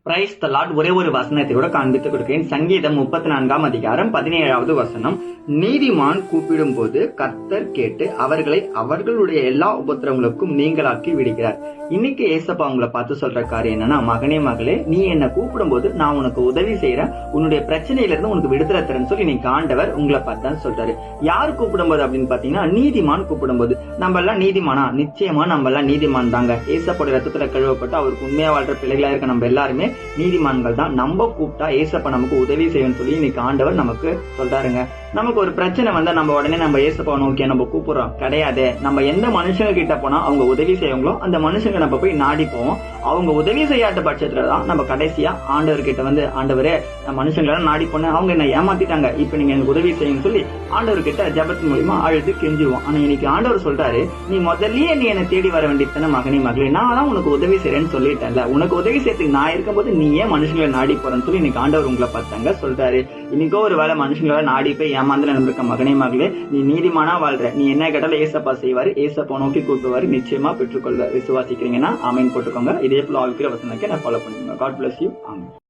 Praise the Lord. ஒரே ஒரு வசனத்தை கூட காண்பித்துக் கொடுக்கிறேன். சங்கீதம் 34 அதிகாரம் 17வது வசனம். நீதிமான் கூப்பிடும் போது கர்த்தர் கேட்டு அவர்களை அவர்களுடைய எல்லா உபத்திரவங்களுக்கும் நீங்களாக்கி விடுகிறார். இன்னைக்கு ஏசப்பா உங்களை பார்த்து சொல்ற காரியம் என்னன்னா, மகனே மகளே, நீ என்ன கூப்பிடும் போது நான் உனக்கு உதவி செய்யறேன், உன்னுடைய பிரச்சனையில இருந்து உனக்கு விடுதலை தரேன்னு சொல்லி நீ ஆண்டவர் உங்களை பார்த்தான் சொல்றாரு. யார் கூப்பிடும் போது அப்படின்னு பாத்தீங்கன்னா, நீதிமான் கூப்பிடும் போது. நம்ம எல்லாம் நீதிமானா? நிச்சயமா நம்ம எல்லாம் நீதிமான் தாங்க. ஏசப்போட ரத்தத்துல கழுவப்பட்டு அவருக்கு உண்மையா வாழ்ற பிள்ளைகளா இருக்க நம்ம எல்லாருமே நீதிமான்கள் தான். நம்ம கூப்பிட்டா ஏசப்பா நமக்கு உதவி செய்யணும்னு சொல்லி இன்னைக்கு ஆண்டவர் நமக்கு சொல்றாருங்க. நமக்கு ஒரு பிரச்சனை வந்தா நம்ம உடனே நம்ம ஏசப்பா நோக்கி நம்ம கூப்பிடுறோம் கிடையாது. நம்ம எந்த மனுஷங்க கிட்ட போனா அவங்க உதவி செய்வாங்களோ அந்த மனுஷங்க நம்ம போய் நாடி போவோம். அவங்க உதவி செய்யாத பட்சத்துலதான் நம்ம கடைசியா ஆண்டவர் கிட்ட வந்து, ஆண்டவரே நான் மனுஷங்களெல்லாம் நாடி போனேன், அவங்க என்ன ஏமாத்திட்டாங்க, இப்ப நீங்க எனக்கு உதவி செய்யணும்னு சொல்லி ஆண்டவர் கிட்ட ஜபத்தின் மூலியமா அழுது கெஞ்சுவோம். ஆனா இன்னைக்கு ஆண்டவர் சொல்றாரு, நீ முதல்லயே நீ என்னை தேடி வர வேண்டியதானே மகனே மகளே, நான் தான் உனக்கு உதவி செய்யறேன்னு சொல்லிட்டேன்ல, உனக்கு உதவி செய்யறதுக்கு நான் இருக்கும்போது நீ ஏன் மனுஷங்களை நாடி போறேன்னு சொல்லி இன்னைக்கு ஆண்டவர் உங்களை பார்த்தாங்க சொல்றாரு. இன்னைக்கோ ஒரு வேலை மனுஷங்கள நாடி போய் ஏமாந்தல இருக்க மகனே மகளே, நீ நீதிமானா வாழ்ற, நீ என்ன கேட்டாலும் ஏசப்பா செய்வாரு, ஏசப்பா நோக்கி கூப்பிடுவாரு, நிச்சயமா பெற்றுக்கொள்வார். விசுவாசிக்கிறீங்கன்னா ஆமீன் போட்டுக்கோங்க. இதே போல ஆவிக்கிற வசனத்தை நான் ஃபாலோ பண்ணுங்க. God bless you. ஆமென்.